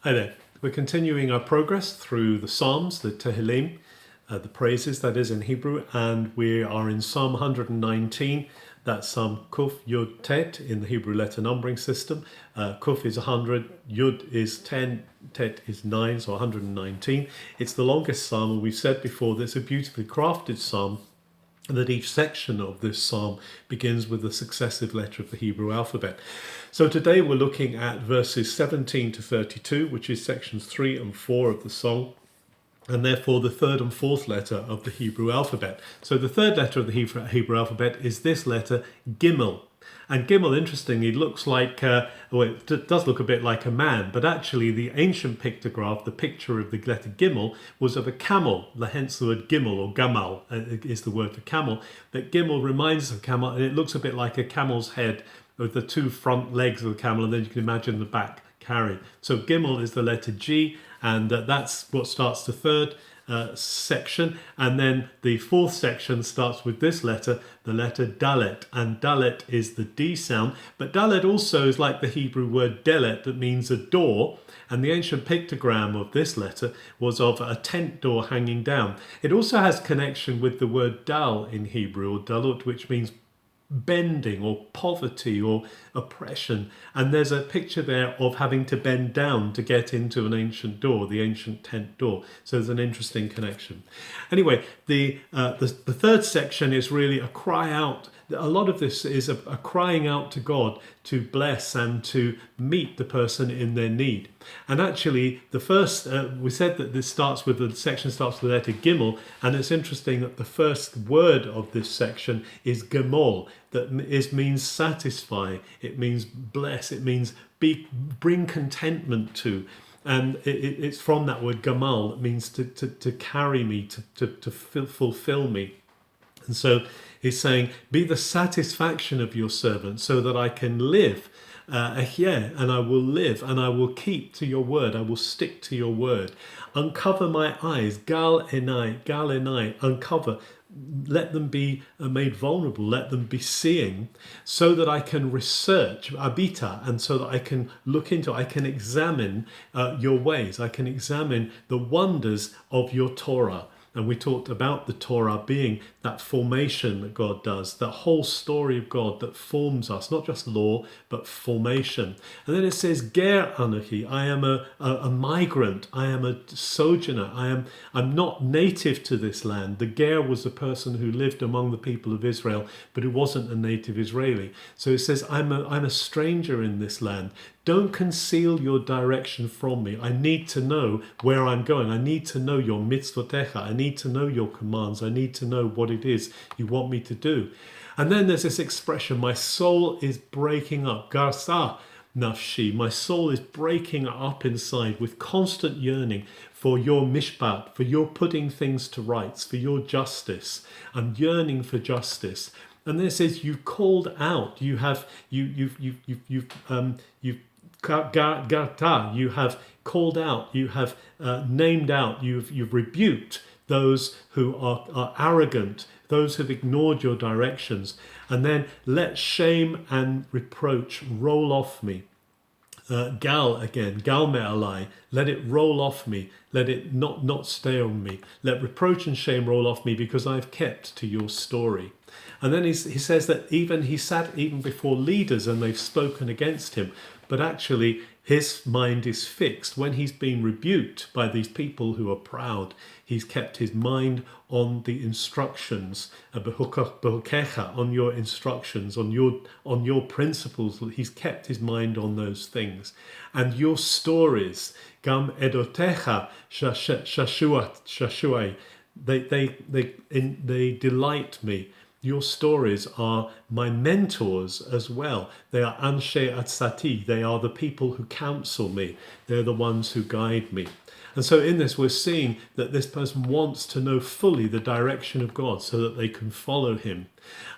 Hi there. We're continuing our progress through the Psalms, the Tehillim, the praises, that is, in Hebrew, and we are in Psalm 119. That's Psalm Kuf Yud Tet in the Hebrew letter numbering system. Kuf is 100, Yud is 10, Tet is 9, so 119. It's the longest psalm, and we've said before that it's a beautifully crafted psalm, and that each section of this psalm begins with a successive letter of the Hebrew alphabet. So today we're looking at verses 17 to 32, which is sections 3 and 4 of the song, and therefore the third and fourth letter of the Hebrew alphabet. So the third letter of the Hebrew alphabet is this letter, Gimel. And Gimel, interestingly, looks like, it does look a bit like a man, but actually the ancient pictograph, the picture of the letter Gimel, was of a camel. Hence the word Gimel, or Gamal is the word for camel. But Gimel reminds us of camel, and it looks a bit like a camel's head with the two front legs of the camel, and then you can imagine the back carried. So Gimel is the letter G, and that's what starts the third section, and then the fourth section starts with this letter, the letter Dalet, and Dalet is the D sound, but Dalet also is like the Hebrew word Delet, that means a door, and the ancient pictogram of this letter was of a tent door hanging down. It also has connection with the word Dal in Hebrew, or Dalut, which means bending or poverty or oppression, and there's a picture there of having to bend down to get into an ancient door, the ancient tent door. So there's an interesting connection. Anyway, the third section is really a cry out. A lot of this is a crying out to God to bless and to meet the person in their need. And actually, the first, we said that the section starts with the letter Gimel, and it's interesting that the first word of this section is Gemol, that means satisfy, it means bless, it means bring contentment to. And it's from that word Gamal, that means to carry me, to fulfill me. And so he's saying, be the satisfaction of your servant so that I can live. And I will live, and I will keep to your word. I will stick to your word. Uncover my eyes, gal enai, uncover. Let them be made vulnerable. Let them be seeing, so that I can research abita, and so that I can look into. I can examine your ways. I can examine the wonders of your Torah. And we talked about the Torah being that formation that God does, the whole story of God that forms us, not just law, but formation. And then it says, Ger Anachi, I am a migrant, I am a sojourner, I'm not native to this land. The Ger was the person who lived among the people of Israel, but who wasn't a native Israeli. So it says, I'm a stranger in this land. Don't conceal your direction from me. I need to know where I'm going. I need to know your mitzvotecha. I need to know your commands. I need to know what it is you want me to do. And then there's this expression, my soul is breaking up. Garsa nafshi. My soul is breaking up inside with constant yearning for your mishpat, for your putting things to rights, for your justice. I'm yearning for justice. And then it says you've called out. You've Gata, you have called out, you have named out, you've rebuked those who are arrogant, those who have ignored your directions. And then let shame and reproach roll off me. Gal again, gal me'alai, let it roll off me, let it not stay on me. Let reproach and shame roll off me, because I've kept to your story. And then he says that he sat even before leaders and they've spoken against him, but actually his mind is fixed. When he's been rebuked by these people who are proud, he's kept his mind on the instructions, on your instructions, on your principles. He's kept his mind on those things. And your stories, gam edotecha shashuai, they delight me. Your stories are my mentors as well. They are anshe atzati. They are the people who counsel me. They're the ones who guide me. And so in this, we're seeing that this person wants to know fully the direction of God so that they can follow him.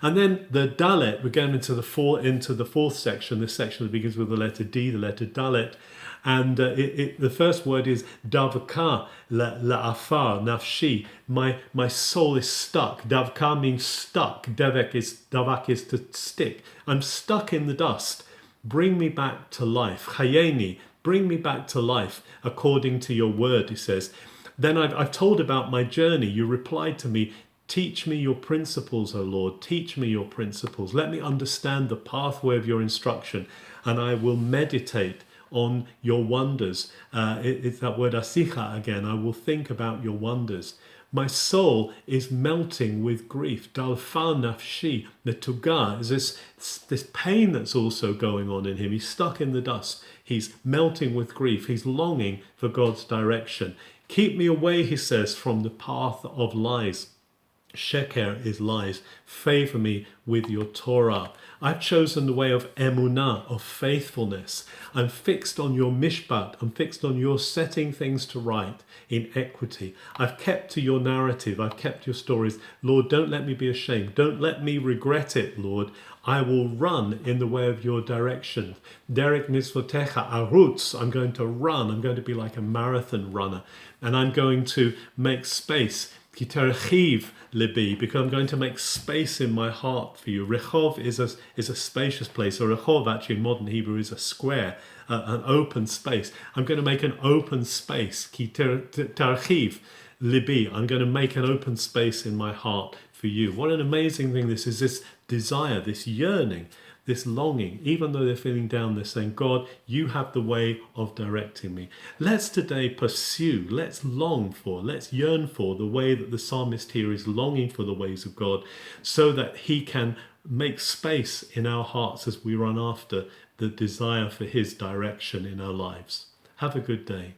And then the Dalet, we're going into the fourth section, this section that begins with the letter D, the letter Dalet. And the first word is davka la'afar nafshi. My soul is stuck. Davka means stuck. Davak is to stick. I'm stuck in the dust. Bring me back to life. Chayeni, Bring me back to life according to your word, he says. Then I've told about my journey. You replied to me, teach me your principles, O Lord. Teach me your principles. Let me understand the pathway of your instruction, and I will meditate on your wonders. It's that word asicha again. I will think about your wonders. My soul is melting with grief. Dalfa nafshi. The tuga is this pain that's also going on in him. He's stuck in the dust. He's melting with grief. He's longing for God's direction. Keep me away, he says, from the path of lies. Sheker is lies. Favor me with your Torah. I've chosen the way of emunah, of faithfulness. I'm fixed on your mishpat. I'm fixed on your setting things to right in equity. I've kept to your narrative. I've kept your stories. Lord, don't let me be ashamed. Don't let me regret it, Lord. I will run in the way of your direction. Derek nisvotecha arutz. I'm going to run. I'm going to be like a marathon runner. And I'm going to make space. Kiterchiv libi, because I'm going to make space in my heart for you. Rechov is a spacious place, or rechov actually in modern Hebrew is a square, an open space. I'm going to make an open space. Kiterchiv libi, I'm going to make an open space in my heart for you. What an amazing thing this is, this desire, this yearning, this longing. Even though they're feeling down, they're saying, God, you have the way of directing me. Let's today pursue, let's long for, let's yearn for the way that the psalmist here is longing for the ways of God, so that he can make space in our hearts as we run after the desire for his direction in our lives. Have a good day.